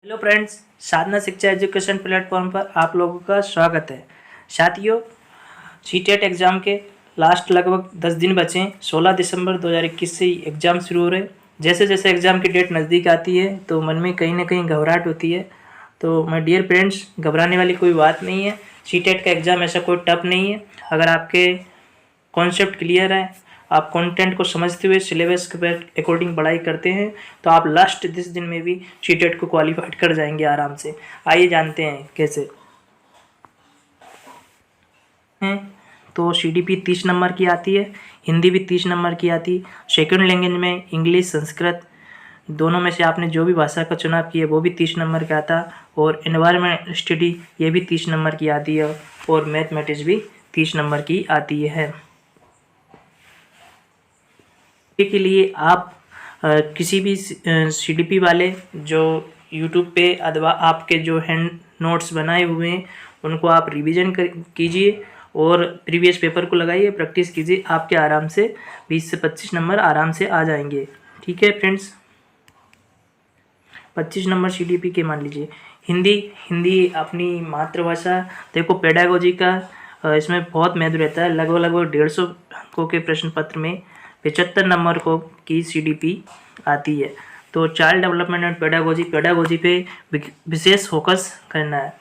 Hello friends, साधना शिक्षा education platform पर आप लोगों का स्वागत है। साथियों, सीटेट एग्ज़ाम के लास्ट लगभग 10 दिन बचे हैं। 16 दिसंबर 2021 से ही एग्ज़ाम शुरू हो रहे हैं। जैसे जैसे एग्ज़ाम की डेट नज़दीक आती है तो मन में कहीं ना कहीं घबराहट होती है। तो माय डियर फ्रेंड्स, घबराने वाली कोई बात नहीं है। सीटेट का एग्ज़ाम ऐसा कोई टफ नहीं है। अगर आपके कॉन्सेप्ट क्लियर है, आप कंटेंट को समझते हुए सिलेबस के अकॉर्डिंग पढ़ाई करते हैं तो आप लास्ट 10 दिन में भी सीटेट को क्वालिफाइड कर जाएंगे आराम से। आइए जानते हैं कैसे हैं। तो सीडीपी 30 नंबर की आती है, हिंदी भी 30 नंबर की आती है। सेकेंड लैंग्वेज में इंग्लिश, संस्कृत, दोनों में से आपने जो भी भाषा का चुनाव किया वो भी 30 नंबर का आता। और एनवायरमेंट स्टडी ये भी 30 नंबर की आती है। और मैथमेटिक्स भी 30 नंबर की आती है। के लिए आप किसी भी सीडीपी वाले जो यूट्यूब पे अथवा आपके जो हैंड नोट्स बनाए हुए हैं उनको आप रिवीजन कीजिए और प्रीवियस पेपर को लगाइए, प्रैक्टिस कीजिए। आपके आराम से 20 से 25 नंबर आराम से आ जाएंगे। ठीक है फ्रेंड्स, 25 नंबर सीडीपी के मान लीजिए। हिंदी अपनी मातृभाषा। देखो, पेडागोजी का इसमें बहुत महत्व रहता है। लगभग 150 अंकों के प्रश्न पत्र में 75 नंबर को की सीडीपी आती है। तो चाइल्ड डेवलपमेंट एंड पेडागोजी पे विशेष फोकस करना है।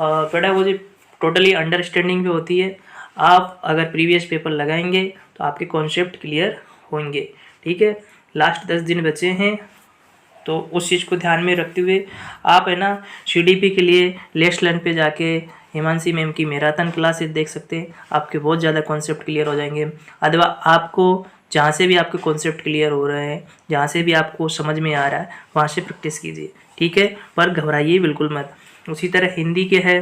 पेडागोजी टोटली अंडरस्टैंडिंग भी होती है। आप अगर प्रीवियस पेपर लगाएंगे तो आपके कॉन्सेप्ट क्लियर होंगे। ठीक है, लास्ट 10 दिन बचे हैं तो उस चीज़ को ध्यान में रखते हुए आप है ना सीडीपी के लिए लेक्स्ट लर्न पे जाके हिमांशी मैम की मैराथन क्लासेस देख सकते हैं। आपके बहुत ज़्यादा कॉन्सेप्ट क्लियर हो जाएंगे। अथवा आपको जहाँ से भी आपके कॉन्सेप्ट क्लियर हो रहे हैं, जहाँ से भी आपको समझ में आ रहा है, वहाँ से प्रैक्टिस कीजिए। ठीक है, पर घबराइए बिल्कुल मत। उसी तरह हिंदी के है,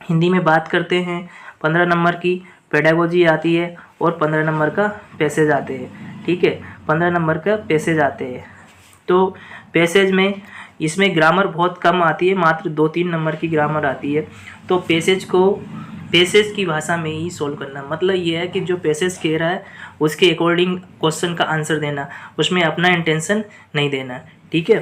हिंदी में बात करते हैं 15 नंबर की पेडागोजी आती है और 15 नंबर का पैसेज आते हैं। ठीक है, 15 नंबर का पैसेज आते हैं। तो पैसेज में इसमें ग्रामर बहुत कम आती है, मात्र 2-3 नंबर की ग्रामर आती है। तो पैसेज की भाषा में ही सोल्व करना। मतलब ये है कि जो पैसेज कह रहा है उसके अकॉर्डिंग क्वेश्चन का आंसर देना, उसमें अपना इंटेंशन नहीं देना। ठीक है,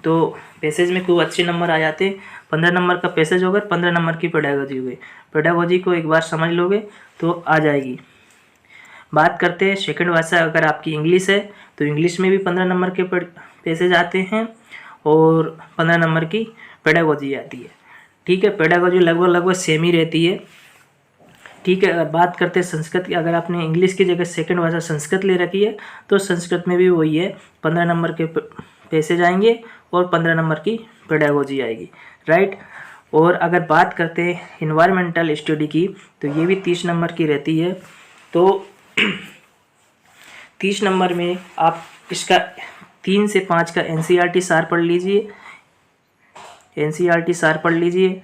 तो पैसेज में खूब अच्छे नंबर आ जाते। 15 नंबर का पैसेज होगा, 15 नंबर की पेडागोजी हो गई। पेडागोजी को एक बार समझ लोगे तो आ जाएगी। बात करते हैं सेकंड भाषा। अगर आपकी इंग्लिश है तो इंग्लिश में भी 15 नंबर के पैसेज आते हैं और 15 नंबर की पेडागोजी आती है। ठीक है, पेडागोजी लगभग सेम ही रहती है। ठीक है, अगर बात करते हैं संस्कृत की, अगर आपने इंग्लिश की जगह सेकंड भाषा संस्कृत ले रखी है तो संस्कृत में भी वही है, 15 नंबर के पैसेज आएंगे और 15 नंबर की पेडागोजी आएगी। राइट। और अगर बात करते हैं इन्वायरमेंटल स्टडी की तो ये भी 30 नंबर की रहती है। तो 30 नंबर में आप इसका 3 से 5 का एनसीईआरटी सार पढ़ लीजिए। एनसीईआरटी सार पढ़ लीजिए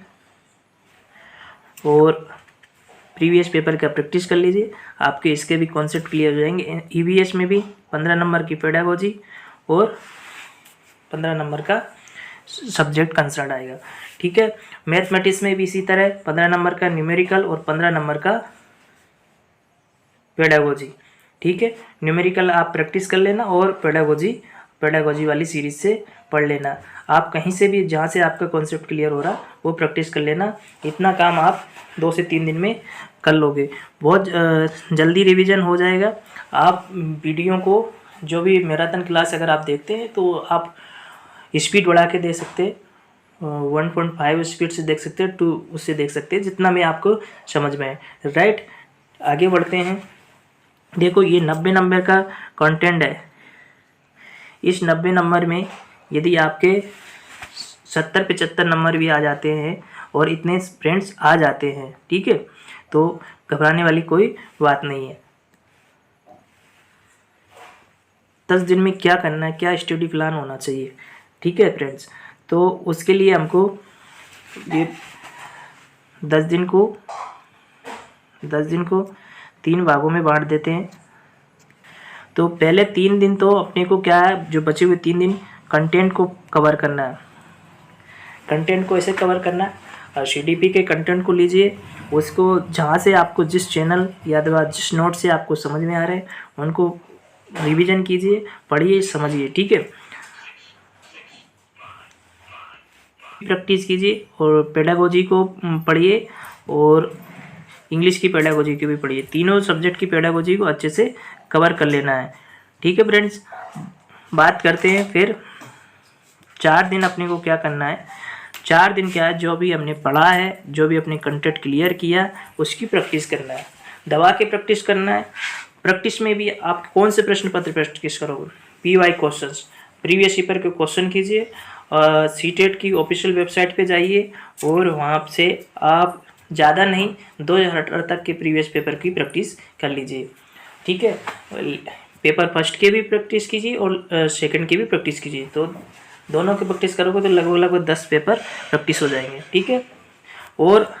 और प्रीवियस पेपर का प्रैक्टिस कर लीजिए। आपके इसके भी कॉन्सेप्ट क्लियर हो जाएंगे। ईवीएस में भी 15 नंबर की पेडागोजी और 15 नंबर का सब्जेक्ट कंसर्न आएगा। ठीक है, मैथमेटिक्स में भी इसी तरह 15 नंबर का न्यूमेरिकल और 15 नंबर का पेडागोजी। ठीक है, न्यूमेरिकल आप प्रैक्टिस कर लेना और पेडागोजी वाली सीरीज से पढ़ लेना। आप कहीं से भी जहाँ से आपका कॉन्सेप्ट क्लियर हो रहा वो प्रैक्टिस कर लेना। इतना काम आप 2 से 3 दिन में कर लोगे, बहुत जल्दी रिवीजन हो जाएगा। आप वीडियो को जो भी मैराथन क्लास अगर आप देखते हैं तो आप स्पीड बढ़ा के दे सकते हैं, 1.5 स्पीड से देख सकते हैं, 2 उससे देख सकते हैं, जितना में आपको समझ में है। राइट, आगे बढ़ते हैं। देखो, ये 90 नंबर का कंटेंट है। इस 90 नंबर में यदि आपके 70-75 नंबर भी आ जाते हैं और इतने फ्रेंड्स आ जाते हैं, ठीक है, तो घबराने वाली कोई बात नहीं है। 10 दिन में क्या करना है, क्या स्टडी प्लान होना चाहिए। ठीक है फ्रेंड्स, तो उसके लिए हमको ये 10 दिन को 3 भागों में बांट देते हैं। तो पहले 3 दिन तो अपने को क्या है, जो बचे हुए 3 दिन कंटेंट को कवर करना है। कंटेंट को ऐसे कवर करना है, सीडीपी के कंटेंट को लीजिए, उसको जहाँ से आपको जिस चैनल या जिस नोट से आपको समझ में आ रहे हैं उनको रिवीजन कीजिए, पढ़िए, समझिए। ठीक है, प्रैक्टिस कीजिए और पेडागोजी को पढ़िए और इंग्लिश की पेडागोजी की भी पढ़िए। तीनों सब्जेक्ट की पेडागोजी को अच्छे से कवर कर लेना है। ठीक है फ्रेंड्स, बात करते हैं फिर 4 दिन अपने को क्या करना है। 4 दिन क्या है, जो भी हमने पढ़ा है, जो भी अपने कंटेंट क्लियर किया, उसकी प्रैक्टिस करना है, दबा के प्रैक्टिस करना है। प्रैक्टिस में भी आप कौन से प्रश्न पत्र प्रैक्टिस करोगे? PY क्वेश्चंस, प्रीवियस पेपर के क्वेश्चन कीजिए। सीटेट की ऑफिशियल वेबसाइट पे जाइए और वहाँ से आप ज़्यादा नहीं 2018 तक के प्रीवियस पेपर की प्रैक्टिस कर लीजिए। ठीक है, पेपर फर्स्ट के भी प्रैक्टिस कीजिए और सेकंड की भी प्रैक्टिस कीजिए। तो दोनों की प्रैक्टिस करोगे तो लगभग 10 पेपर प्रैक्टिस हो जाएंगे। ठीक है, और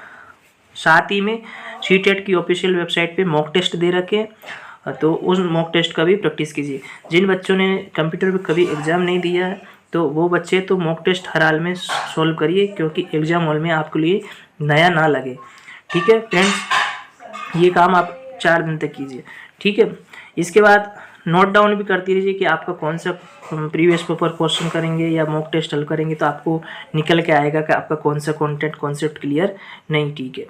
साथ ही में सीटेट की ऑफिशियल वेबसाइट पे मॉक टेस्ट दे रखे हैं, तो उस मॉक टेस्ट का भी प्रैक्टिस कीजिए। जिन बच्चों ने कंप्यूटर पे कभी एग्ज़ाम नहीं दिया है तो वो बच्चे तो मॉक टेस्ट हर हाल में सॉल्व करिए, क्योंकि एग्ज़ाम हॉल में आपके लिए नया ना लगे। ठीक है फ्रेंड्स, ये काम आप 4 दिन तक कीजिए। ठीक है, इसके बाद नोट डाउन भी करती रहिए कि आपका कौन सा प्रीवियस पेपर क्वेश्चन करेंगे या मॉक टेस्ट हल करेंगे, तो आपको निकल के आएगा कि आपका कौन सा कॉन्सेप्ट क्लियर नहीं, ठीक है,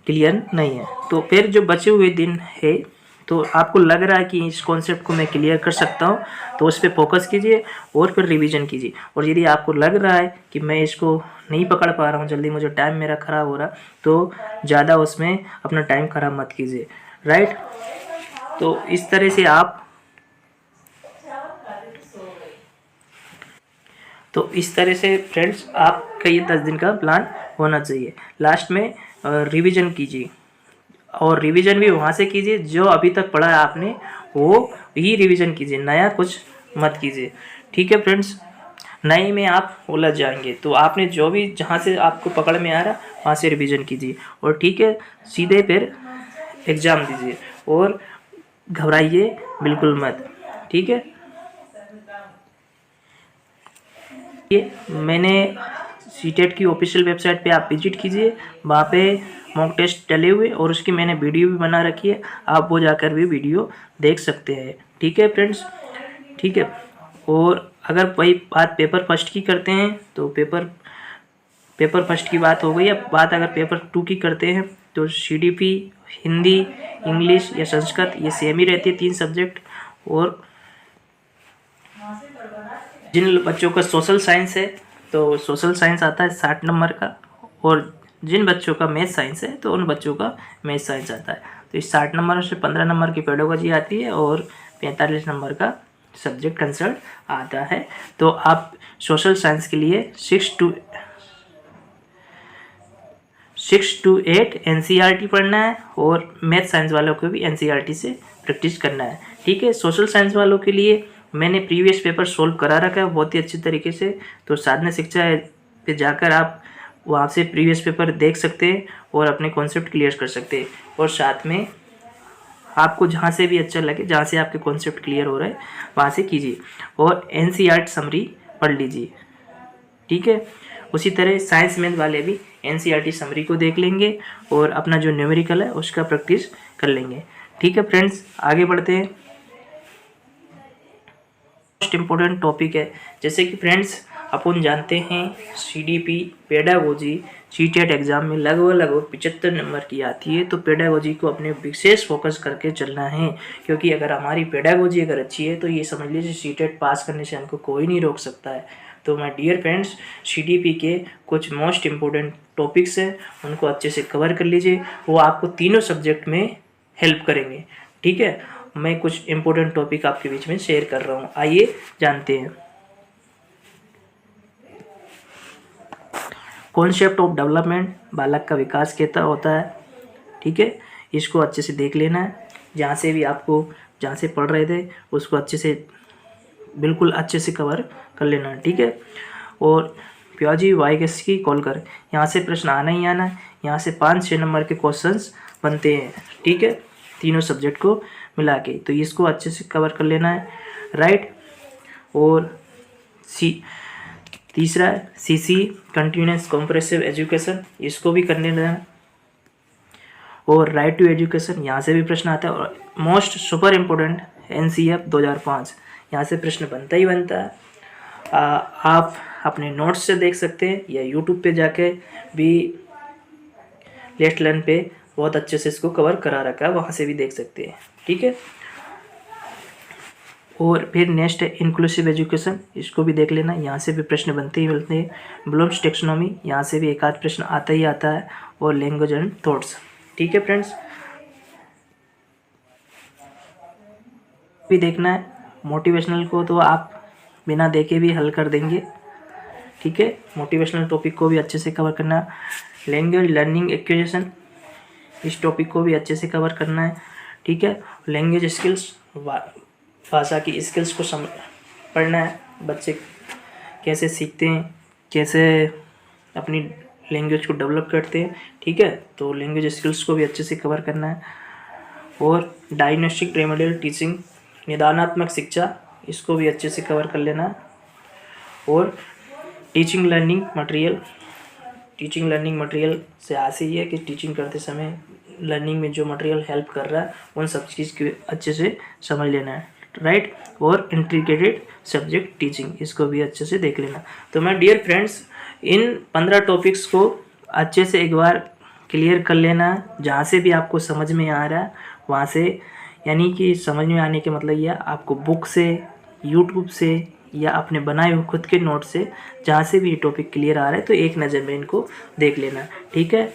क्लियर नहीं है। तो फिर जो बचे हुए दिन है, तो आपको लग रहा है कि इस कॉन्सेप्ट को मैं क्लियर कर सकता हूँ, तो उस पर फोकस कीजिए और फिर रिवीजन कीजिए। और यदि आपको लग रहा है कि मैं इसको नहीं पकड़ पा रहा हूँ जल्दी, मुझे टाइम मेरा ख़राब हो रहा, तो ज़्यादा उसमें अपना टाइम ख़राब मत कीजिए। राइट, तो इस तरह से फ्रेंड्स आपका ये 10 दिन का प्लान होना चाहिए। लास्ट में रिवीजन कीजिए, और रिवीजन भी वहाँ से कीजिए जो अभी तक पढ़ा है आपने, वो ही रिवीजन कीजिए, नया कुछ मत कीजिए। ठीक है फ्रेंड्स, नए में आप उलझ जाएंगे। तो आपने जो भी जहाँ से आपको पकड़ में आ रहा वहाँ से रिवीजन कीजिए, और ठीक है, सीधे फिर एग्ज़ाम दीजिए और घबराइए बिल्कुल मत। ठीक है, ये मैंने सीटेट की ऑफिशियल वेबसाइट पे आप विजिट कीजिए, वहाँ पे मॉक टेस्ट डले हुए और उसकी मैंने वीडियो भी बना रखी है, आप वो जाकर भी वीडियो देख सकते हैं। ठीक है फ्रेंड्स, ठीक है। और अगर वही बात पेपर फर्स्ट की करते हैं तो पेपर फर्स्ट की बात हो गई। अब बात अगर पेपर 2 की करते हैं तो CDP, हिंदी, इंग्लिश या संस्कृत ये सेम ही रहती है, 3 सब्जेक्ट। और जिन बच्चों का सोशल साइंस है तो सोशल साइंस आता है 60 नंबर का, और जिन बच्चों का मैथ साइंस है तो उन बच्चों का मैथ साइंस आता है। तो इस 60 नंबर से 15 नंबर की पेडागोजी आती है और 45 नंबर का सब्जेक्ट कंसर्न आता है। तो आप सोशल साइंस के लिए 6 to 8 NCERT पढ़ना है, और मैथ साइंस वालों को भी NCERT से प्रैक्टिस करना है। ठीक है, सोशल साइंस वालों के लिए मैंने प्रीवियस पेपर सोल्व करा रखा है बहुत ही अच्छी तरीके से, तो साधना शिक्षा पे जाकर आप वहाँ से प्रीवियस पेपर देख सकते हैं और अपने कॉन्सेप्ट क्लियर कर सकते हैं। और साथ में आपको जहाँ से भी अच्छा लगे, जहाँ से आपके कॉन्सेप्ट क्लियर हो रहा है वहाँ से कीजिए, और NCERT समरी पढ़ लीजिए। ठीक है, उसी तरह साइंस मैथ वाले भी NCERT समरी को देख लेंगे और अपना जो न्यूमेरिकल है उसका प्रैक्टिस कर लेंगे। ठीक है फ्रेंड्स, आगे बढ़ते हैं। मोस्ट इम्पोर्टेंट टॉपिक है, जैसे कि फ्रेंड्स अपन जानते हैं CDP पेडागोजी सीटेट एग्ज़ाम में लगभग 75 नंबर की आती है। तो पेडागोजी को अपने विशेष फोकस करके चलना है, क्योंकि अगर हमारी पेडागोजी अगर अच्छी है तो ये समझ लीजिए सीटेट पास करने से हमको कोई नहीं रोक सकता है। तो माय डियर फ्रेंड्स, CDP के कुछ मोस्ट इम्पोर्टेंट टॉपिक्स हैं, उनको अच्छे से कवर कर लीजिए, वो आपको तीनों सब्जेक्ट में हेल्प करेंगे। ठीक है, मैं कुछ इम्पोर्टेंट टॉपिक आपके बीच में शेयर कर रहा हूँ, आइए जानते हैं। कॉन्सेप्ट ऑफ डेवलपमेंट, बालक का विकास कैसा होता है। ठीक है, इसको अच्छे से देख लेना है, जहाँ से भी आपको जहाँ से पढ़ रहे थे उसको अच्छे से बिल्कुल अच्छे से कवर कर लेना है। ठीक है, और प्याजी वाईगस की कॉल कर, यहाँ से प्रश्न आना ही आना है, यहाँ से 5-6 नंबर के क्वेश्चंस बनते हैं। ठीक है, तीनों सब्जेक्ट को मिला के, तो इसको अच्छे से कवर कर लेना है। राइट, और तीसरा है CC कंटिन्यूस कॉम्प्रेसिव एजुकेशन, इसको भी करने लेना है। और राइट टू एजुकेशन, यहाँ से भी प्रश्न आता है। और मोस्ट सुपर इम्पोर्टेंट NCF 2005, यहाँ से प्रश्न बनता ही बनता है। आप अपने नोट्स से देख सकते हैं या यूट्यूब पे जाके भी लेट्स लर्न पे बहुत अच्छे से इसको कवर करा रखा है, वहाँ से भी देख सकते हैं। ठीक है, और फिर नेक्स्ट है इंक्लूसिव एजुकेशन, इसको भी देख लेना, यहाँ से भी प्रश्न बनते ही मिलते हैं। ब्लूम्स टेक्सोनॉमी, यहाँ से भी एक आध प्रश्न आता ही आता है, और लैंग्वेज एंड थॉट्स। ठीक है फ्रेंड्स, भी देखना है। मोटिवेशनल को तो आप बिना देखे भी हल कर देंगे। ठीक है, मोटिवेशनल टॉपिक को भी अच्छे से कवर करना है। लैंग्वेज लर्निंग एक्विजिशन, इस टॉपिक को भी अच्छे से कवर करना है। ठीक है, लैंग्वेज स्किल्स, भाषा की स्किल्स को पढ़ना है, बच्चे कैसे सीखते हैं, कैसे अपनी लैंग्वेज को डेवलप करते हैं। ठीक है, तो लैंग्वेज स्किल्स को भी अच्छे से कवर करना है। और डायग्नोस्टिक रेमेडियल टीचिंग, निदानात्मक शिक्षा, इसको भी अच्छे से कवर कर लेना है। और टीचिंग लर्निंग मटेरियल से आशय ये है कि टीचिंग करते समय लर्निंग में जो मटेरियल हेल्प कर रहा है उन सब चीज़ को अच्छे से समझ लेना है, राइट। और इंटीग्रेटेड सब्जेक्ट टीचिंग, इसको भी अच्छे से देख लेना। तो मैं डियर फ्रेंड्स, इन 15 टॉपिक्स को अच्छे से एक बार क्लियर कर लेना। जहाँ से भी आपको समझ में आ रहा है वहाँ से, यानी कि समझ में आने के मतलब यह आपको बुक से, यूट्यूब से या अपने बनाए हुए खुद के नोट से, जहाँ से भी ये टॉपिक क्लियर आ रहा है तो एक नज़र में इनको देख लेना। ठीक है,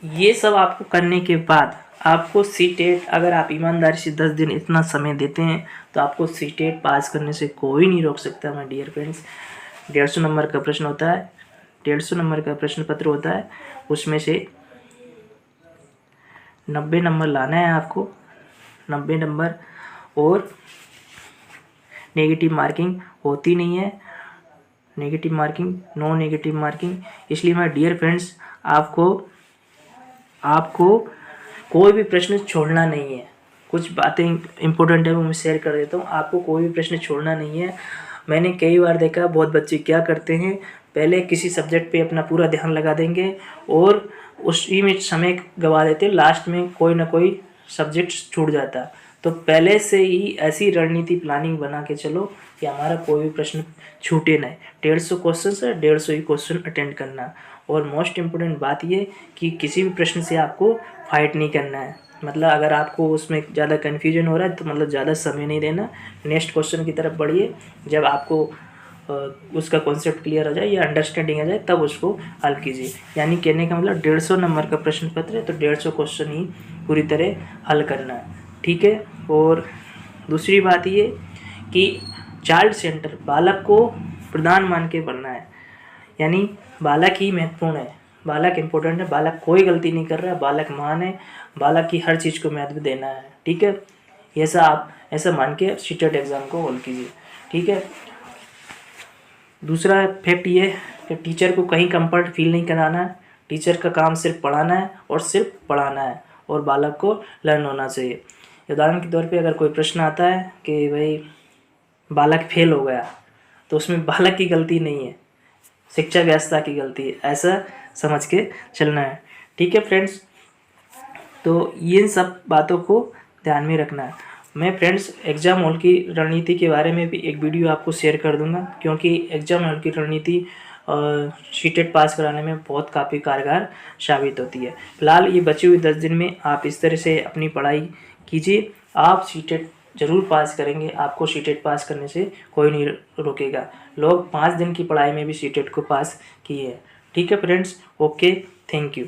ये सब आपको करने के बाद आपको सीटेट, अगर आप ईमानदारी से 10 दिन इतना समय देते हैं तो आपको सीटेट पास करने से कोई नहीं रोक सकता माय डियर फ्रेंड्स। 150 नंबर का प्रश्न होता है, 150 नंबर का प्रश्न पत्र होता है, उसमें से 90 नंबर लाना है आपको, 90 नंबर। और नेगेटिव मार्किंग होती नहीं है, negative marking, no negative marking. इसलिए माय डियर फ्रेंड्स, आपको कोई भी प्रश्न छोड़ना नहीं है। कुछ बातें इंपॉर्टेंट है वो मैं शेयर कर देता हूँ, आपको कोई भी प्रश्न छोड़ना नहीं है। मैंने कई बार देखा बहुत बच्चे क्या करते हैं, पहले किसी सब्जेक्ट पे अपना पूरा ध्यान लगा देंगे और उसी में समय गवा देते, लास्ट में कोई ना कोई सब्जेक्ट छूट जाता। तो पहले से ही ऐसी रणनीति प्लानिंग बना के चलो कि हमारा कोई भी प्रश्न छूटे नहीं। 150 क्वेश्चन है, 150 ही क्वेश्चन अटेंड करना। और मोस्ट इम्पोर्टेंट बात ये कि किसी भी प्रश्न से आपको फाइट नहीं करना है। मतलब अगर आपको उसमें ज़्यादा कन्फ्यूजन हो रहा है तो मतलब ज़्यादा समय नहीं देना, नेक्स्ट क्वेश्चन की तरफ बढ़िए। जब आपको उसका कॉन्सेप्ट क्लियर हो जाए या अंडरस्टैंडिंग आ जाए तब उसको हल कीजिए। यानी कहने का मतलब 150 नंबर का प्रश्न पत्र है तो 150 क्वेश्चन ही पूरी तरह हल करना है। ठीक है, और दूसरी बात ये कि चाइल्ड सेंटर, बालक को प्रधान मान के पढ़ना है। यानी बालक ही महत्वपूर्ण है, बालक इम्पोर्टेंट है, बालक कोई गलती नहीं कर रहा है, बालक महान है, बालक की हर चीज़ को महत्व देना है। ठीक है, आप ऐसा मान के सीटेट एग्ज़ाम को हल कीजिए। ठीक है, दूसरा फैक्ट ये कि टीचर को कहीं कंफर्ट फील नहीं कराना है। टीचर का काम सिर्फ पढ़ाना है और सिर्फ पढ़ाना है, और बालक को लर्न होना चाहिए। उदाहरण के तौर पे अगर कोई प्रश्न आता है कि भाई बालक फेल हो गया, तो उसमें बालक की गलती नहीं है, शिक्षा व्यवस्था की गलती है, ऐसा समझ के चलना है। ठीक है फ्रेंड्स, तो इन सब बातों को ध्यान में रखना है। मैं फ्रेंड्स एग्ज़ाम हॉल की रणनीति के बारे में भी एक वीडियो आपको शेयर कर दूंगा, क्योंकि एग्ज़ाम हॉल की रणनीति सीटेट पास कराने में बहुत काफ़ी कारगर साबित होती है। फिलहाल ये बचे हुए 10 दिन में आप इस तरह से अपनी पढ़ाई कीजिए, आप सीटेट ज़रूर पास करेंगे। आपको सीटेट पास करने से कोई नहीं रोकेगा। लोग 5 दिन की पढ़ाई में भी सीटेट को पास किए हैं। ठीक है फ्रेंड्स, ओके, थैंक यू।